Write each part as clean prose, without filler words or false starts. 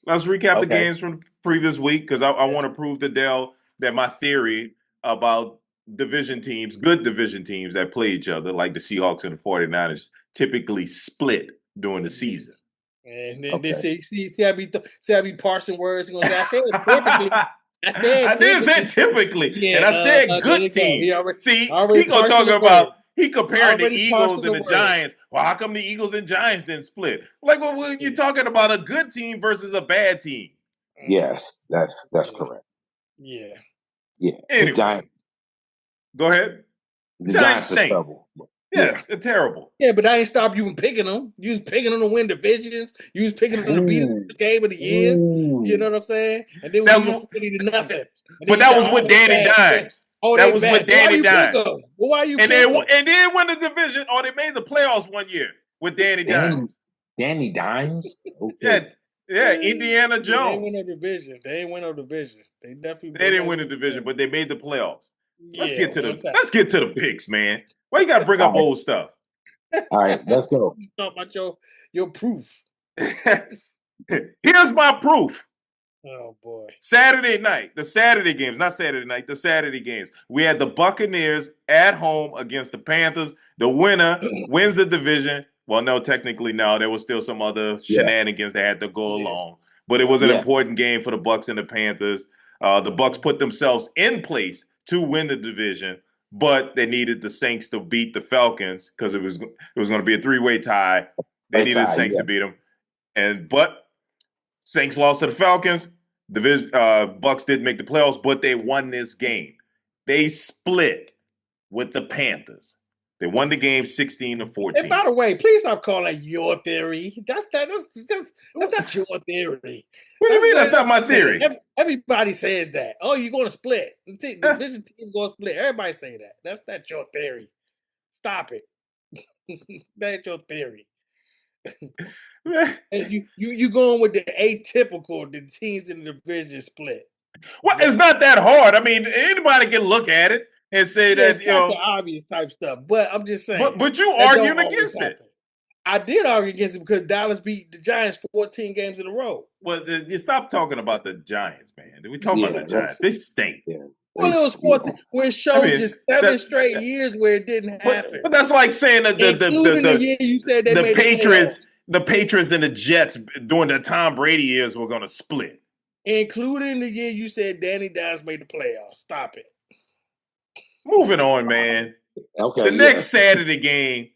Let's recap the Okay. games from the previous week because I want to prove to Dell that my theory about division teams, good division teams that play each other, like the Seahawks and the 49ers, typically split during the season. And then they see I be parsing words. Gonna say I said typically. I did say typically, and I said good team. See, he gonna talk about he comparing the Eagles and the Giants. Well, how come the Eagles and Giants didn't split? Like, well, you're talking about a good team versus a bad team. Yes, that's correct. Yeah. Anyway, go ahead. The Giants are trouble. Yes, they're terrible. Yeah, but I ain't stopped you from picking them. You was picking them to win divisions. You was picking them to beat the game of the year. You know what I'm saying? And then we was 40 to nothing. But that was with Danny Dimes. That was with Danny Dimes. Why are you and they won the division, or they made the playoffs one year with Danny Dimes. Danny Dimes? Okay. Yeah, Indiana Jones. They didn't win no division. They definitely didn't win a division, but they made the playoffs. Let's get to the picks, man. Why you gotta bring up old stuff? All right, let's go. Talk about your proof. Here's my proof. Oh boy. Saturday night, the Saturday games, not Saturday night, the Saturday games. We had the Buccaneers at home against the Panthers. The winner wins the division. Well, no, technically no. There was still some other shenanigans that had to go along. But it was an important game for the Bucs and the Panthers. The Bucs put themselves in place to win the division, but they needed the Saints to beat the Falcons because it was going to be a three-way tie. They needed the Saints to beat them. But Saints lost to the Falcons. Bucs didn't make the playoffs, but they won this game. They split with the Panthers. They won the game 16-14. And by the way, please stop calling that your theory. That's not your theory. What do you mean that's not my theory? Everybody says that. Oh, you're going to split. The division team's going to split. Everybody say that. That's not your theory. Stop it. That ain't your theory. And you going with the atypical, the teams in the division split. Well, it's not that hard. I mean, anybody can look at it and say that, it's kind of obvious type stuff. But I'm just saying. But you arguing against it. I did argue against it because Dallas beat the Giants 14 games in a row. Well, you stop talking about the Giants, man. We talk about the Giants. They stink. Yeah. Well, it was 14, where it showed just 7 straight years where it didn't happen. But that's like saying that the year you said they made the Patriots and the Jets during the Tom Brady years were going to split. Including the year you said Danny Dimes made the playoffs. Stop it. Moving on, man. Okay. The next Saturday game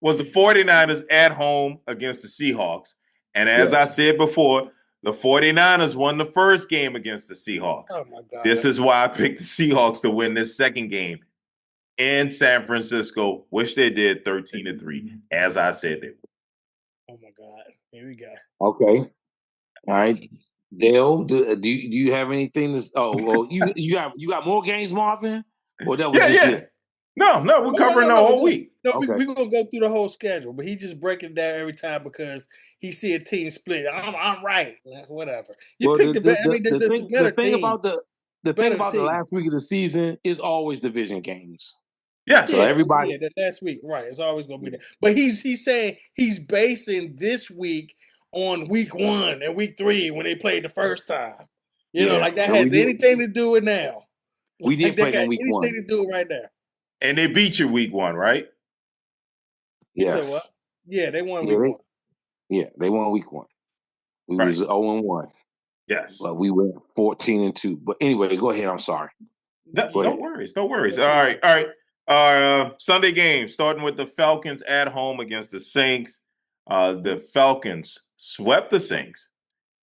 was the 49ers at home against the Seahawks. And as I said before, the 49ers won the first game against the Seahawks. Oh my God. This is why I picked the Seahawks to win this second game in San Francisco, which they did 13-3, as I said they would. Oh my God. Here we go. Okay. All right. Dale, do you have anything to? Oh, well, you got more games, Marvin? Or that was just it? No, we're covering the whole week. No, we're going to go through the whole schedule, but he just breaking it down every time because he see a team split. I'm right. Whatever. You picked the better thing team. About the thing about the last week of the season is always division games. Yeah. So everybody. The last week, right. It's always going to be there. But he's saying he's basing this week on week 1 and week 3 when they played the first time. You know, like that has anything to do with now. We did play in week 1. Anything to do right now. And they beat you week 1, right? Yes. What? Yeah, they won week 1. Yeah, they won week 1. We was 0-1. Yes. But we went 14-2. But anyway, go ahead. I'm sorry. No worries. All right. Sunday game, starting with the Falcons at home against the Saints. The Falcons swept the Saints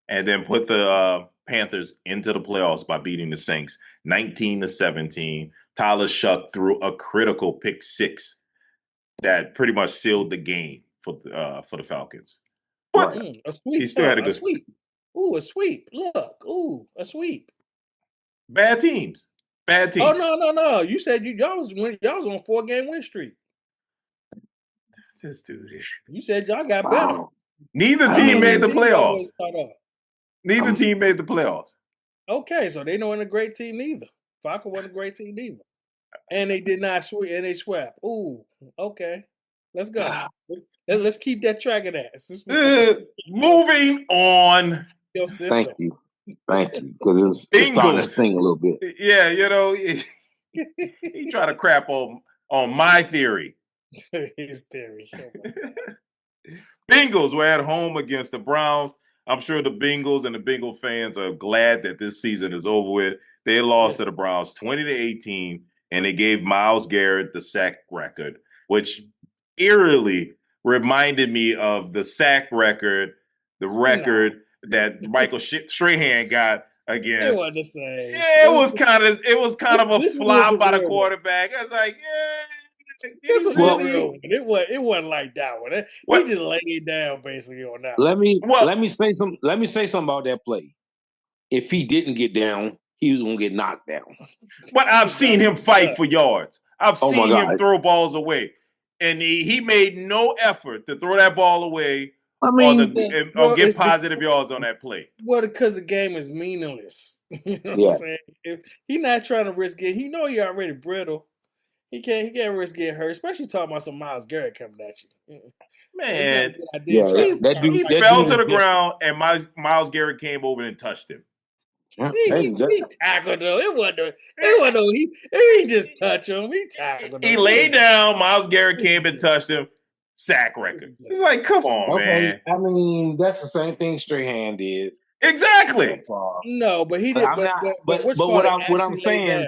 and then put the Panthers into the playoffs by beating the Saints 19-17. Tyler Shuck threw a critical pick 6 that pretty much sealed the game for the Falcons. But a sweep. He still had a good sweep. Ooh, a sweep. Look. Ooh, a sweep. Bad teams. Oh no. You said y'all was on a 4-game win streak. This dude is. You said y'all got better. Neither team made the playoffs. Neither team made the playoffs. Okay, so they know in a great team neither. Falcon wasn't a great team neither. And they did not sweep, and they swept. Ooh, okay. Let's go. Let's keep that track of that. Moving on Your system. Thank you, because it's starting to sting a little bit. Yeah, he tried to crap on my theory. His theory. Bengals were at home against the Browns. I'm sure the Bengals and the Bengal fans are glad that this season is over with. They lost to the Browns 20-18, and they gave Myles Garrett the sack record, which eerily reminded me of the sack record, the record that Michael Strahan got against. It wasn't the same. Yeah, it was kind of a flop by the quarterback. I was like, this was the real one. It wasn't like that one. He just laid down basically on that. Let me say something about that play. If he didn't get down, he was gonna get knocked down. But I've seen him fight for yards. I've seen him throw balls away, and he made no effort to throw that ball away. I mean, or get positive yards on that play. Well, because the game is meaningless. You know what I'm saying? If he's not trying to risk it, he already brittle. He can't risk getting hurt, especially talking about some Myles Garrett coming at you. Man, he fell to the ground, and Myles Garrett came over and touched him. He tackled him. It wasn't no. He didn't just touch him. He tackled him. He laid down. Myles Garrett came and touched him. Sack record. It's like, come on, man. I mean, that's the same thing Strahan did. Exactly. No, but he did. But what I'm saying,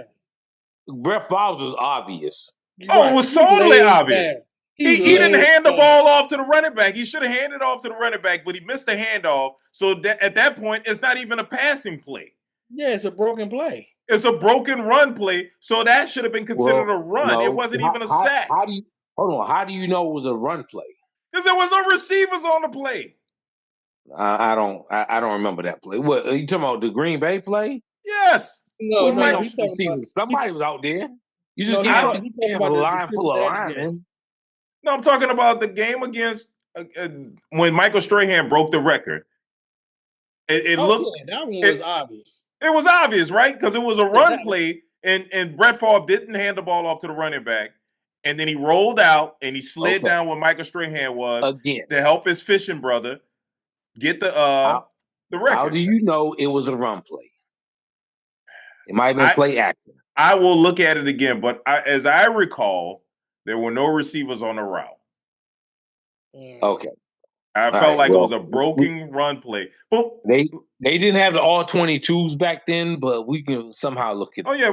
Brett Favre was obvious. Oh, it was totally obvious. He didn't hand the ball off to the running back. He should have handed it off to the running back, but he missed the handoff. So at that point, it's not even a passing play. Yeah, it's a broken play. It's a broken run play. So that should have been considered a run. No, it wasn't even a sack. How do you know it was a run play? Because there was no receivers on the play. I don't remember that play. What are you talking about? The Green Bay play? Yes. No, somebody was out there. You just can't have a line full of linemen. No, I'm talking about the game against when Michael Strahan broke the record. It looked that one was obvious. It was obvious, right? Because it was a run play, and Brett Favre didn't hand the ball off to the running back, and then he rolled out and he slid down where Michael Strahan was to help his fishing brother get the record. How do you know it was a run play? It might have been play action. I will look at it again, but as I recall, there were no receivers on the route. Okay. I felt like it was a broken run play. But they didn't have the all 22s back then, but we can somehow look at it. Oh yeah,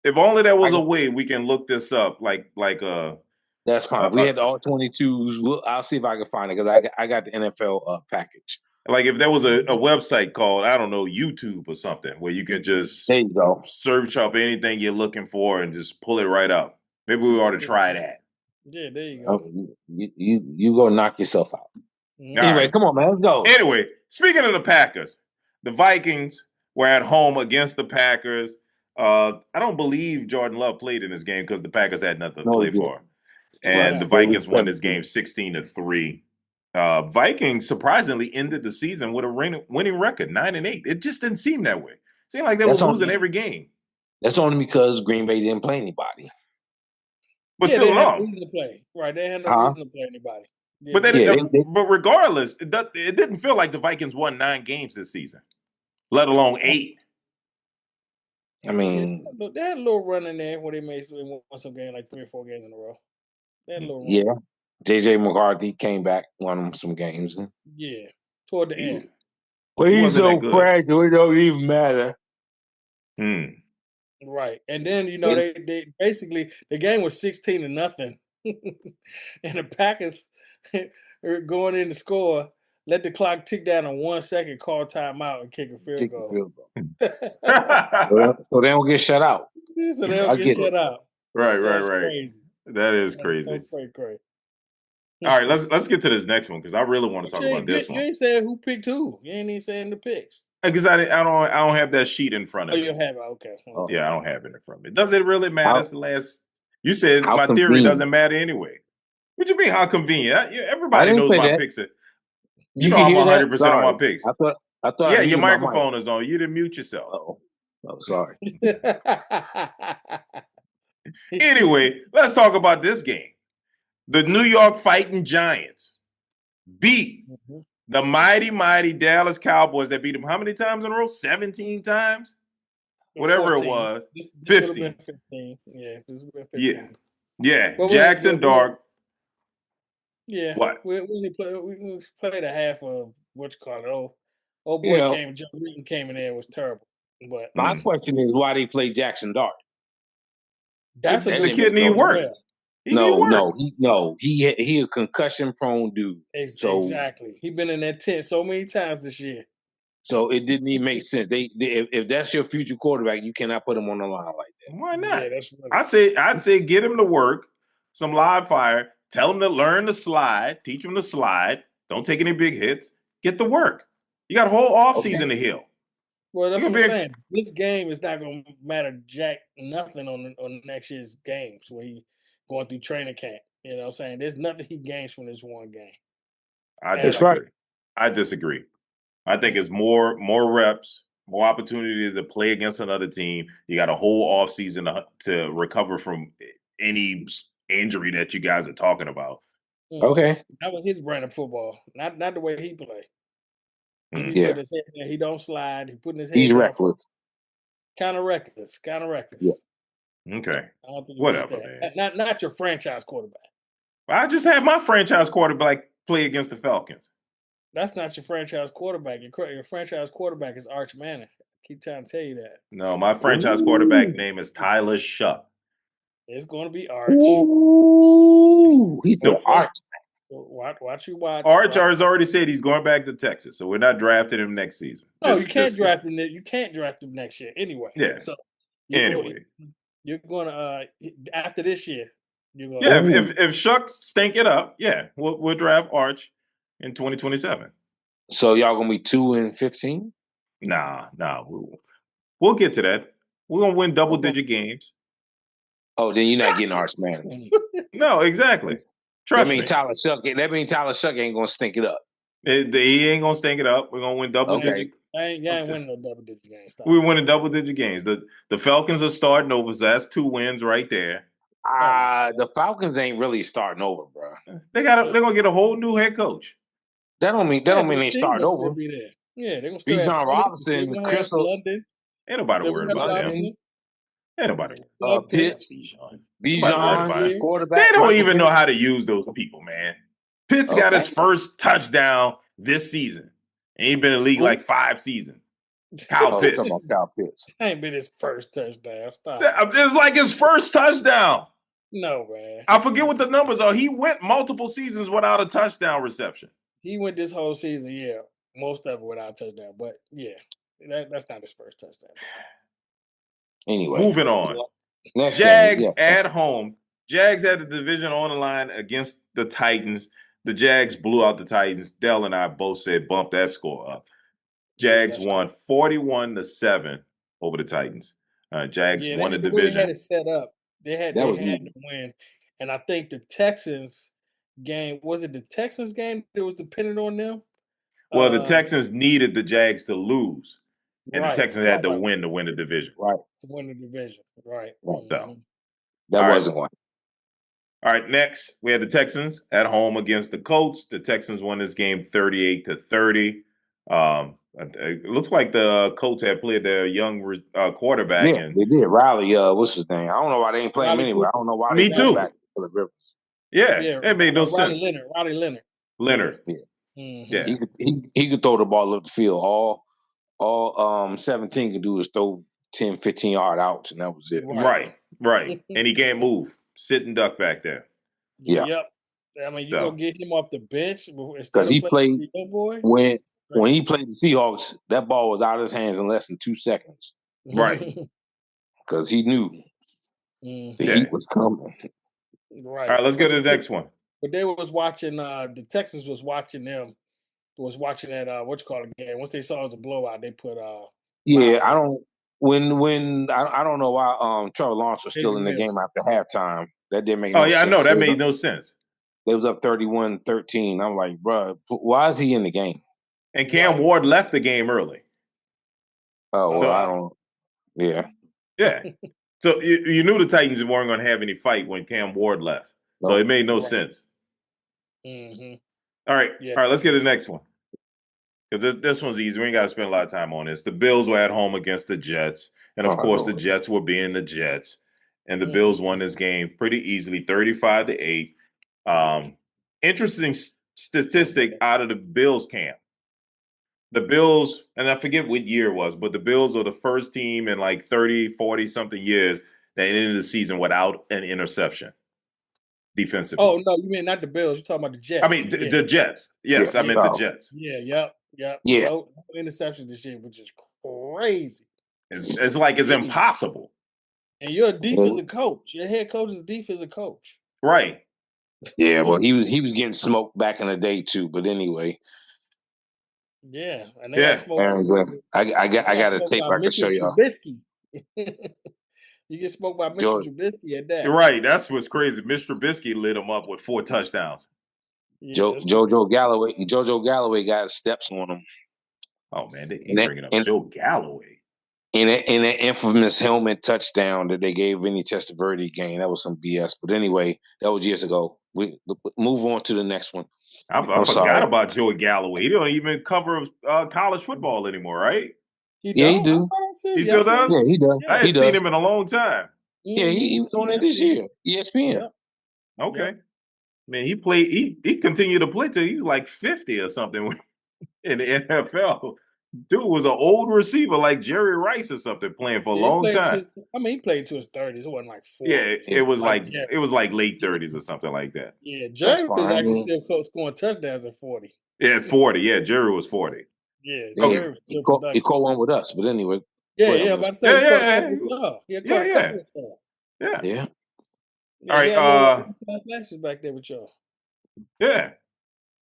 if only there was a way we can look this up. That's fine. We had the all 22s. I'll see if I can find it because I got the NFL package. Like if there was a website called, I don't know, YouTube or something where you can just search up anything you're looking for and just pull it right up. Maybe we ought to try that. Yeah, there you go. You go knock yourself out. Anyway, come on, man. Let's go. Anyway, speaking of the Packers, the Vikings were at home against the Packers. I don't believe Jordan Love played in this game because the Packers had nothing to play for. And the Vikings won this game 16-3. Vikings surprisingly ended the season with a winning record, 9-8. It just didn't seem that way. It seemed like they were losing every game. That's only because Green Bay didn't play anybody. But still, they had no reason to play. Right, they had no reason to play anybody. Yeah. But regardless, it didn't feel like the Vikings won 9 games this season, let alone 8. I mean, they had a little run in there where they won some games, like 3 or 4 games in a row. They had a little run. Yeah. JJ McCarthy came back, won some games. Yeah, toward the end. But he's so fragile, it don't even matter. Right, and then they basically the game was 16-0, and the Packers are going in to score. Let the clock tick down in 1 second, call timeout, and kick a field goal. So they don't get shut out. So they don't get shut out. Right. Crazy. That is crazy. That's crazy. All right, let's get to this next one because I really want to talk about this one. You ain't saying who picked who. You ain't even saying the picks. Because I don't have that sheet in front of me. Oh, you have it. Okay. Yeah, I don't have it in front of me. Does it really matter? That's the last. You said my theory doesn't matter anyway. What do you mean? How convenient? Everybody knows my picks. You know I'm 100% on my picks. I thought. Yeah, your microphone is on. You didn't mute yourself. Oh, sorry. Anyway, let's talk about this game. The New York Fighting Giants beat The mighty Dallas Cowboys that beat them how many times in a row? 17 times? Whatever 14. it was. This would have 50. been 15. Yeah, this would have been Yeah. 15. Yeah. But Jackson Dart. yeah, What? we only played a half of what you call it. Old You boy know, Joe Reed came in there, it was terrible. But my question is why they play Jackson Dart. that's a The good didn't kid make need no as work. well. He need work. He a concussion prone dude. So Exactly. He been in that tent so many times this year. so it didn't even make sense. If that's your future quarterback, you cannot put him on the line like that. Why not? Yeah, that's funny. I'd say get him to work, some live fire, tell him to learn to slide, teach him to slide, don't take any big hits, get to work. You got a whole offseason to heal. Well, that's You what I'm gonna be saying. This game is not going to matter jack nothing on next year's games where he going through training camp. You know what I'm saying? There's nothing he gains from this one game. I That's right. disagree. I disagree. I think it's more reps, more opportunity to play against another team. You got a whole offseason to recover from any injury that you guys are talking about. Okay. That was his brand of football, not the way he play. He be Yeah. putting his head there. He don't slide. He putting his head He's down. reckless. Kind of reckless. Kind of reckless. Yeah. Okay. I don't think he missed Whatever, that. man. Not your franchise quarterback. I just had my franchise quarterback play against the Falcons. That's not your franchise quarterback. Your franchise quarterback is Arch Manning. I keep trying to tell you that. No, my franchise quarterback name is Tyler Shuck. It's going to be Arch. Ooh, he said Nope. Arch. Watch. Arch has already said he's going back to Texas, so we're not drafting him next season. No, you can't draft him. You can't draft him next year anyway. Yeah. So you're going to after this year. You're going. Yeah. If Shuck stink it up, yeah, we'll draft Arch in 2027. So y'all gonna be 2-15? Nah. We'll get to that. We're gonna win double-digit games. Oh, then you're not getting Arch Manning. No, exactly. Trust me. That means Tyler Shuck ain't gonna stink it up. He ain't gonna stink it up. We're gonna win double-digit. I ain't winning no double-digit games. We're winning double-digit games. The Falcons are starting over, so that's 2 wins right there. The Falcons ain't really starting over, bro. They're gonna get a whole new head coach. That don't mean they starting over. Be there. Yeah, they're gonna still Bijan have Robinson, Crystal, London. Ain't nobody worried about them. Ain't nobody. Pitts, Bijan, quarterback. They don't even know how to use those people, man. Pitts got his first touchdown this season. And he's been in the league like 5 seasons. Kyle Pitts. Kyle Pitts. Ain't been his first touchdown. Stop. It's like his first touchdown. No, man. I forget what the numbers are. He went multiple seasons without a touchdown reception. He went this whole season, yeah. Most of it without a touchdown. But yeah, that's not his first touchdown. Anyway. Moving on. Jags at home. Jags had the division on the line against the Titans. The Jags blew out the Titans. Dell and I both said bump that score up. Jags won 41-7 over the Titans. Jags won the division. They had it set up. They had to win. And I think the Texans game, was it the Texans game that was dependent on them? Well, the Texans needed the Jags to lose. And the Texans had to win the division. Right. To win the division. Right. So, that wasn't one. All right, next, we had the Texans at home against the Colts. The Texans won this game 38-30. It looks like the Colts had played their young quarterback. Yeah, they did. Riley, what's his name? I don't know why they ain't playing him anyway. I don't know why they too. Back to the Rivers. Yeah, it made no sense. Riley Leonard. Yeah. Mm-hmm. He could throw the ball up the field. All 17 could do is throw 10, 15-yard outs, and that was it. Right. And he can't move. Sit and duck back there. Yeah. Yep. I mean, you gonna get him off the bench because he played boy? when he played the Seahawks. That ball was out of his hands in less than 2 seconds. Right. Because he knew the heat was coming. Right. All right, let's go to the next one. But they was watching. The Texans was watching them. Was watching that game. Once they saw it was a blowout, they put Yeah, I don't. I don't know why Trevor Lawrence was still in the game after halftime. That didn't make no sense. Oh, yeah, I know. That made no sense. They was up 31-13. I'm like, bro, why is he in the game? And Cam Ward left the game early. Oh, well, I don't. Yeah. Yeah. So you knew the Titans weren't going to have any fight when Cam Ward left. So it made no sense. Mm-hmm. All right. Let's get to the next one. because this one's easy. We ain't got to spend a lot of time on this. The Bills were at home against the Jets, and of course, the Jets were being the Jets, and the Bills won this game pretty easily, 35-8. Interesting statistic out of the Bills camp. The Bills, and I forget what year it was, but the Bills are the first team in like 30, 40 something years that ended the season without an interception defensively. Oh no, you mean not the Bills? You're talking about the Jets. I mean the Jets. Yes, I meant the Jets. Yeah. No interceptions this year, which is crazy. It's like it's impossible. And you're a defensive coach. Your head coach is a defensive coach. Right. Yeah, well, he was getting smoked back in the day too. But anyway. Yeah, and they got smoked. I got a tape I can show y'all. You get smoked by Mitchell Trubisky at that. Right, that's what's crazy. Mr. Trubisky lit him up with 4 touchdowns. Yeah, Jojo Galloway got steps on him. Oh man, he bringing up Joe Galloway. In an infamous helmet touchdown that they gave Vinny Testaverde game. That was some BS. But anyway, that was years ago. We move on to the next one. I forgot about Joey Galloway. He don't even cover college football anymore, right? He do. He still does? Yeah, he does. I hadn't seen him in a long time. Yeah, he was on it this year. ESPN. Yep. Okay. Yep. Man, he continued to play till he was like 50 or something in the NFL. Dude was an old receiver like Jerry Rice or something playing for a long time. He played to his 30s. It wasn't like 40. Yeah, it was like late 30s or something like that. Yeah, Jerry was actually still scoring touchdowns at 40. Yeah, 40. Yeah, Jerry was 40. Yeah, okay. He caught one with us, but anyway. Yeah, about to say Yeah. All right. Flashes back there with y'all. Yeah.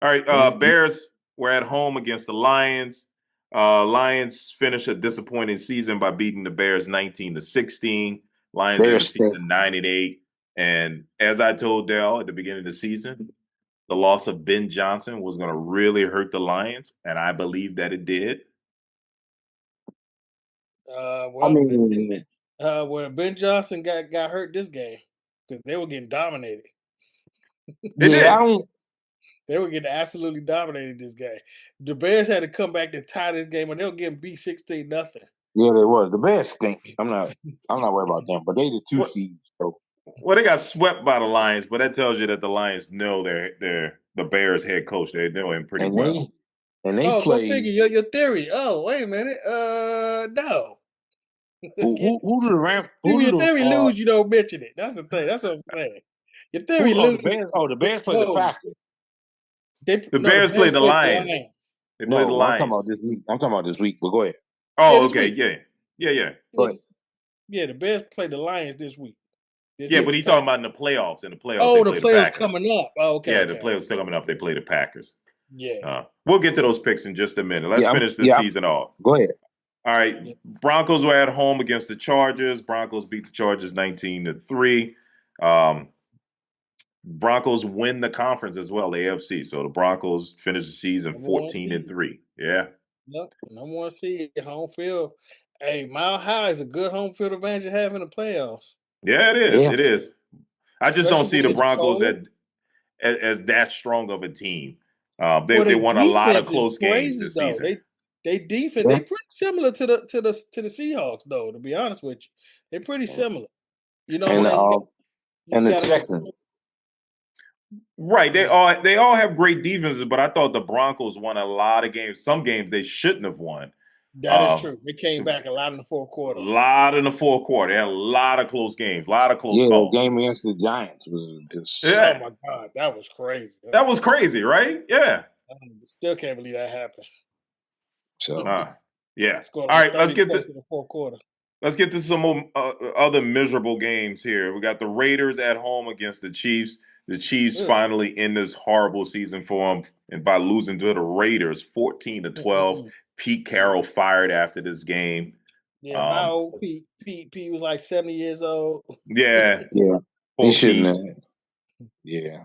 All right. Bears were at home against the Lions. Lions finished a disappointing season by beating the Bears 19-16. Lions ended the season 9-8. And as I told Dale at the beginning of the season, the loss of Ben Johnson was going to really hurt the Lions, and I believe that it did. When Ben Johnson got hurt this game because they were getting dominated. They were getting absolutely dominated this game. The Bears had to come back to tie this game, and they were getting beat 16-0. Yeah, they was. The Bears stink. I'm not worried about them, but they the 2 seeds. So. Well, they got swept by the Lions, but that tells you that the Lions know they're the Bears head coach. They know him pretty well. And they go figure your theory. Oh, wait a minute. No. Who do the Rams? Your theory lose, you don't mention it. That's the thing. That's what I'm saying. Your theory lose. The Bears played the Packers. The Bears played the Lions. They played the Lions. I'm talking about this week. But go ahead. Oh, okay. Yeah. Go ahead. Yeah, the Bears played the Lions this week. But he's talking about in the playoffs. In the playoffs, oh, the playoffs coming up. Oh, okay. Yeah, the playoffs still coming up. They play the Packers. Yeah. We'll get to those picks in just a minute. Let's finish the season off. Go ahead. All right. Broncos were at home against the Chargers. Broncos beat the Chargers 19-3. Broncos win the conference as well, the AFC. So the Broncos finish the season 14-3. Yeah. Yep. Number 1 seed, home field. Hey, Mile High is a good home field advantage to have in the playoffs. Yeah, it is. Yeah. It is. I just don't see the Broncos as that strong of a team. They won a lot of close games this season. They defense they pretty similar to the Seahawks though. To be honest with you, they're pretty similar. You know, and the Texans. Right, they all have great defenses, but I thought the Broncos won a lot of games. Some games they shouldn't have won. That is true. They came back a lot in the fourth quarter. A lot in the fourth quarter. They had a lot of close games, a lot of close calls. The game against the Giants was just... Oh my God, that was crazy. That was crazy, right? Yeah. I still can't believe that happened. So yeah. All right, let's get to the fourth quarter. Let's get to some more other miserable games here. We got the Raiders at home against the Chiefs. The Chiefs finally end this horrible season for them, and by losing to the Raiders 14-12. Pete Carroll fired after this game. Yeah, my old Pete was like 70 years old. Yeah. He shouldn't have. Yeah.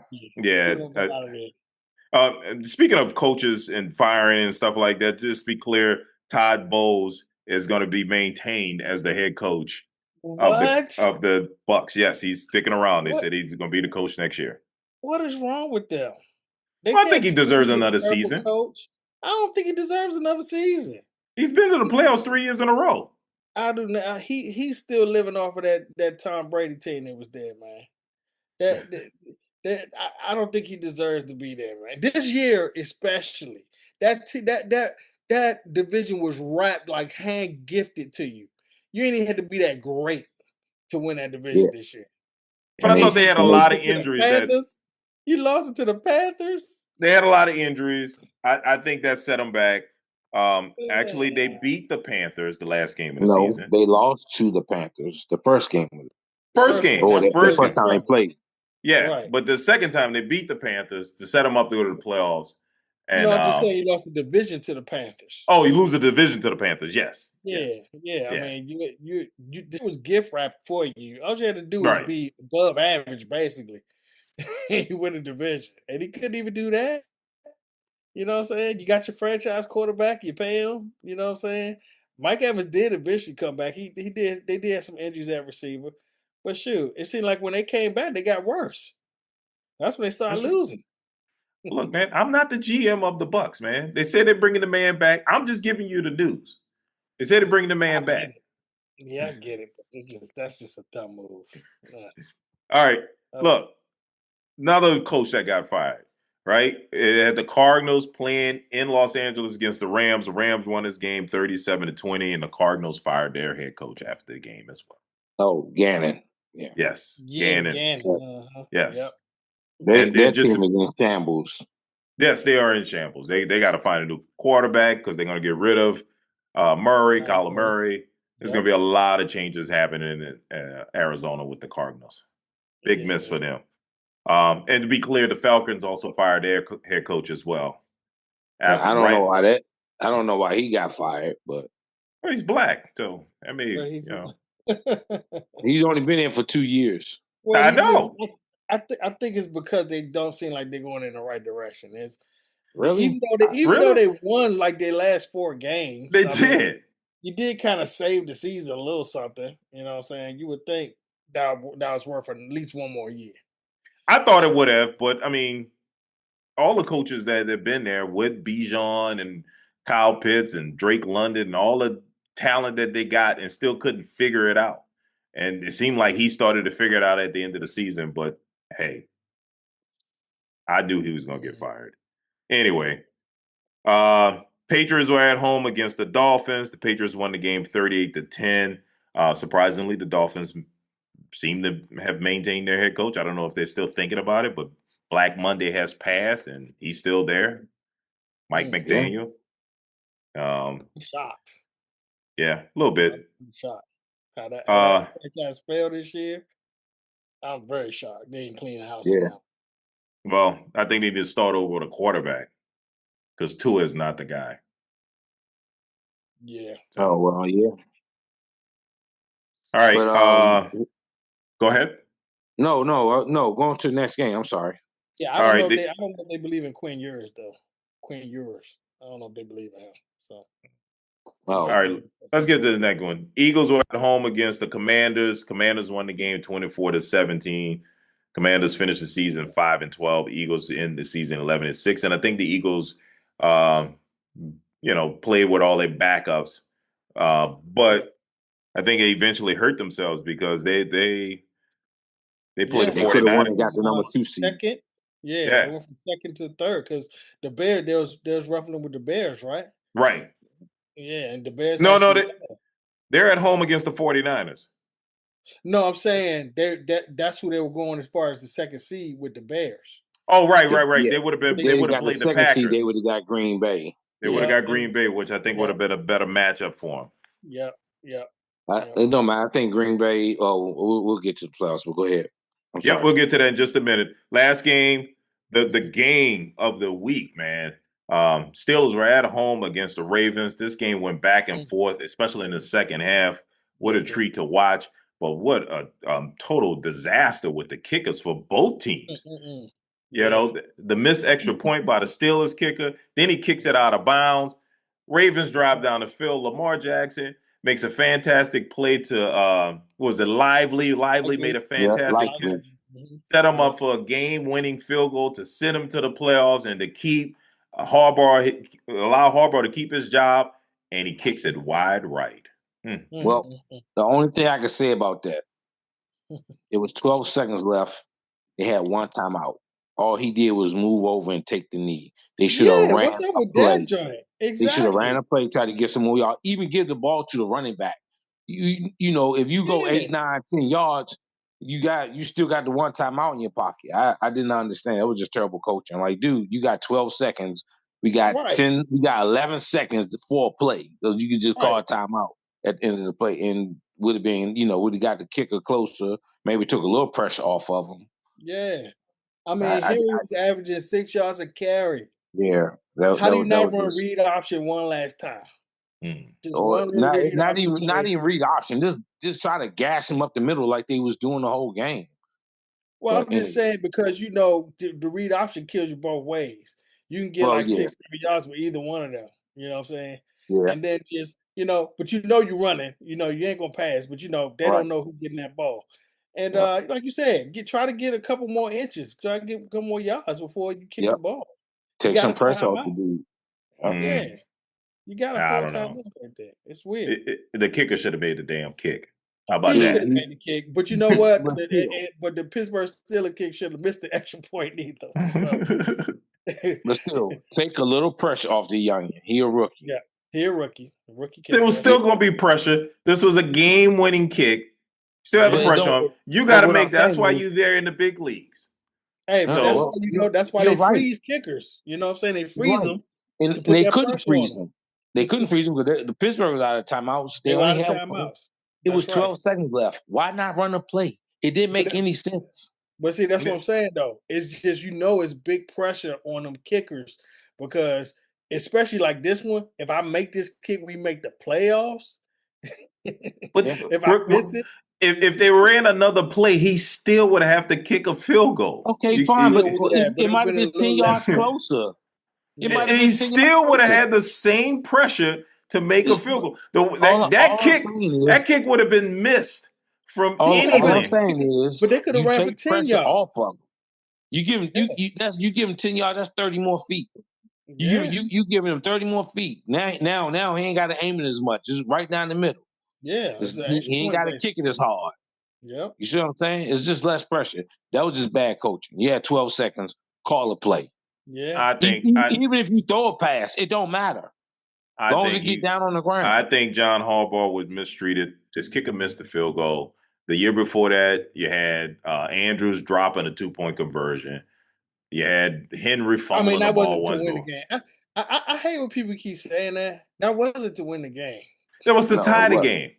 Speaking of coaches and firing and stuff like that, just to be clear, Todd Bowles is going to be maintained as the head coach of the Bucs. Yes, he's sticking around. They said he's going to be the coach next year. What is wrong with them? I think he deserves another season. Coach. I don't think he deserves another season. He's been to the playoffs 3 years in a row. I do not. He's still living off of that Tom Brady team that was there, man. I don't think he deserves to be there, man. This year, especially that division was wrapped like hand gifted to you. You ain't even had to be that great to win that division Yeah, this year. But I And thought you they had a and lost lot of it to the injuries that Panthers. You lost it to the Panthers. they had a lot of injuries. I think that set them back. Actually, they beat the Panthers the last game of the no, season. they lost to the Panthers the first game, First First one. game, or That's the first Brady first game. time they trouble. played. Yeah, Right. but the second time they beat the Panthers to set them up to go to the playoffs. And No, I'm just saying you lost the division to the Panthers. oh, you lose the division to the Panthers. Yes, Yeah, yes, yeah. I yeah, mean, you. This was gift wrap for you. All you had to do was right. be above average, basically. You win the division, and he couldn't even do that. You know what I'm saying? You got your franchise quarterback. You pay him. You know what I'm saying? Mike Evans did eventually come back. He did. They did have some injuries at receiver, but shoot, it seemed like when they came back, they got worse. That's when they started That's right. losing. Look, man, I'm not the GM of the Bucks, man. They said they're bringing the man back. I'm just giving you the news. They said they're bringing the I man get back. it. Yeah, I get it. But that's just a dumb move. All right, Uh, look, another coach that got fired, right? It had the Cardinals playing in Los Angeles against the Rams. The Rams won this game 37-20, and the Cardinals fired their head coach after the game as well. Oh, Gannon. Yeah, Yes, yeah, Gannon. Gannon. yeah. Yep. Yes, and then Their just team is in shambles. yes, they are in shambles. They got to find a new quarterback because they're going to get rid of Murray, Kyler Murray. There's going Yep. to be a lot of changes happening in Arizona with the Cardinals. Big miss for them. And to be clear, the Falcons also fired their head coach as well. After I don't know right, why I don't know why he got fired, but well, he's black, so I mean, But he's well, he's only been in for 2 years. I he just know. I think it's because they don't seem like they're going in the right direction. It's Really? even though Really, they won like their last 4 games, they I mean, did. you did kind of save the season a little something. You know what I'm saying? You would think that was worth at least one more year. I thought it would have, but I mean, all the coaches that have been there with Bijan and Kyle Pitts and Drake London and all the talent that they got and still couldn't figure it out. And it seemed like he started to figure it out at the end of the season. But hey, I knew he was going to get fired. Anyway, Patriots were at home against the Dolphins. The Patriots won the game 38-10. Surprisingly, the Dolphins seem to have maintained their head coach. I don't know if they're still thinking about it, but Black Monday has passed and he's still there. Mike Yeah. McDaniel. I'm shocked. Yeah, a little bit. I'm shocked. How that Uh, franchise failed this year. I'm very shocked. They didn't clean the house on Yeah. that. well, I think they need to start over with a quarterback because Tua is not the guy. Yeah. So, Oh well, yeah. all right. But Go ahead. no, Going to the next game. I'm sorry. Yeah, All right. I don't know if they believe in Quinn Ewers though. Quinn Ewers. I don't know if they believe in him. So he All Oh, might right. be Let's get to the next one. Eagles were at home against the Commanders. Commanders won the game 24-17. Commanders finished the season 5-12. Eagles end the season 11-6. And I think the Eagles, um, played with all their backups. yeah. But I think they eventually hurt themselves because they played Yeah, the they they could have won 49ers. and got the number 2 seed. second. Yeah, they Yeah, went from second to third because the Bears there was ruffling with the Bears, right? right. Yeah, and the Bears No, actually they're at home against the 49ers. no, I'm saying that's who they were going as far as the second seed with the Bears. Oh, right, If, right, right. yeah, They would have been. if They they would have got the played the second seed, they Packers. would have got Green Bay. They would have Yep, got Green Bay, which I think would yep, have been a better matchup for them. yep, yep, yep. It don't matter. I think Green Bay. Oh, we'll get to the playoffs. But go ahead. I'm Yep, sorry. we'll get to that in just a minute. Last game, the game of the week, man. Steelers were at home against the Ravens. This game went back and Mm, forth, especially in the second half. What yeah, a it did. treat to watch! But what a total disaster with the kickers for both Mm, teams. mm, mm. You Yeah. know, the missed extra point by the Steelers kicker. Then he kicks it out of bounds. Ravens drive down the field. Lamar Jackson makes a fantastic play to was it Lively? Lively made Likely, a Yeah, fantastic catch, likely. likely. set him Yep. up for a game-winning field goal to send him to the playoffs and to keep allow Harbaugh to keep his job, and he kicks it wide right. Well, the only thing I can say about that, it was 12 seconds left. They had one timeout. All he did was move over and take the knee. They should have ran what's up a with play. that joint? They should have ran Exactly. a play, try to get some more yards. Even give the ball to the running back. You know, if you go 8, 9, 10 yards, you still got the one timeout in your pocket. I didn't understand. It was just terrible coaching. Like, dude, you got 12 seconds. We got 11 seconds for a play. So you could just call a timeout at the end of the play, and would have been, would have got the kicker closer. Maybe took a little pressure off of him. Yeah. I mean, Henry was averaging 6 yards a carry. Yeah. How do you not run read option one last time? Just or not even read option. Just try to gas him up the middle like they was doing the whole game. Well, I'm just saying, because the read option kills you both ways. You can get 6, 7 yards with either one of them. You know what I'm saying? Yeah. And then just, but you're running. You ain't gonna pass, but they don't know who's getting that ball. And like you said, try to get a couple more inches, try to get a couple more yards before you kick the ball. Take some pressure off the dude. Yeah. You got a full-time look like that. It's weird. The kicker should have made the damn kick. How about he that? He should have made the kick. But you know what? but the Pittsburgh Steelers kick should have missed the extra point either. So. But still, take a little pressure off the youngin. He a rookie. Yeah, he a rookie. A rookie kick. There was still going to be pressure. This was a game-winning kick. Still had the pressure on. You got to make that. That's why you're there in the big leagues. Hey, but that's why they freeze kickers. You know what I'm saying? They freeze them. And they couldn't freeze them. They couldn't freeze them because the Pittsburgh was out of timeouts. They only had timeouts. It was 12 seconds left. Why not run a play? It didn't make any sense. But see, that's what I'm saying, though. It's just, it's big pressure on them kickers, because especially like this one, if I make this kick, we make the playoffs. But if I miss it, if they ran another play, he still would have to kick a field goal. Okay, fine, but it might have been 10 yards closer. He still would have had the same pressure to make a field goal. That kick would have been missed from anything. All I'm saying is, but they could have ran for 10 yards off of him. You give him 10 yards. That's 30 more feet. You giving him 30 more feet. Now he ain't got to aim it as much. Just right down the middle. Yeah, he ain't got to kick it as hard. Yep. You see what I'm saying? It's just less pressure. That was just bad coaching. You had 12 seconds. Call a play. Yeah, even if you throw a pass, it don't matter. As long as it get down on the ground. I think John Harbaugh was mistreated. Just kick or miss the field goal. The year before that, you had Andrews dropping a 2-point conversion. You had Henry fumbling the ball once. That wasn't to win the game. I hate when people keep saying that. That wasn't to win the game. That was to tie the game.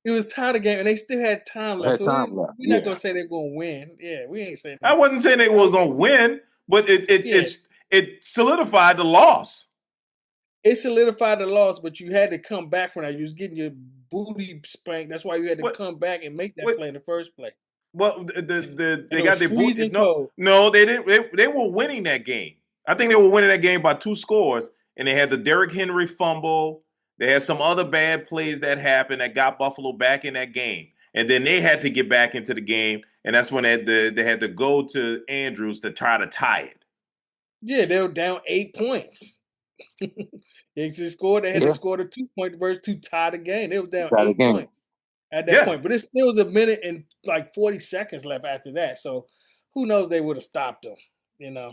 It was tie the game, and they still had time left. We're not gonna say they're gonna win. Yeah, we ain't saying that. I wasn't saying they were gonna win, but it solidified the loss. It solidified the loss, but you had to come back from that. You was getting your booty spanked. That's why you had to come back and make that play in the first place. Well, they got their booty. No, they didn't. They were winning that game. I think they were winning that game by 2 scores, and they had the Derrick Henry fumble. They had some other bad plays that happened that got Buffalo back in that game, and then they had to get back into the game, and that's when they had to go to Andrews to try to tie it. Yeah, they were down 8 points. They just scored. They had to score the 2-point verse to tie the game. They were down 8 points at that point. But it still was a minute and like 40 seconds left after that. So who knows? They would have stopped them. Yeah.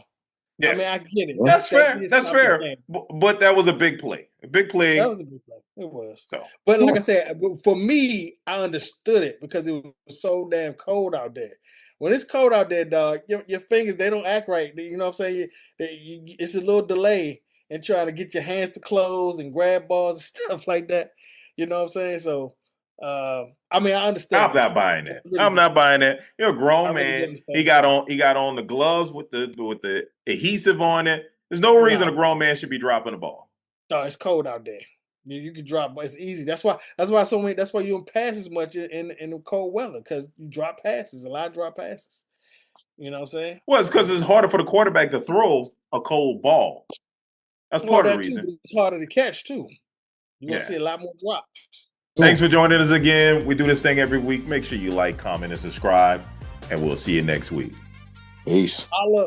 I mean, I get it. That's fair. That's fair. But that was a big play. A big play. That was a big play. It was. But like I said, for me, I understood it because it was so damn cold out there. When it's cold out there, dog, your fingers, they don't act right. You know what I'm saying? It's a little delay in trying to get your hands to close and grab balls and stuff like that. You know what I'm saying? So, I mean, I understand. I'm not buying that. I'm not buying that. You're a grown man. He got on the gloves with the adhesive on it. There's no reason a grown man should be dropping the ball. No, it's cold out there. You can drop, but it's easy. That's why you don't pass as much in the cold weather, because you drop passes, a lot of drop passes. You know what I'm saying? Well, it's because it's harder for the quarterback to throw a cold ball. That's part of the reason. It's harder to catch too. You're gonna see a lot more drops. Thanks for joining us again. We do this thing every week. Make sure you like, comment, and subscribe, and we'll see you next week. Peace. Holla.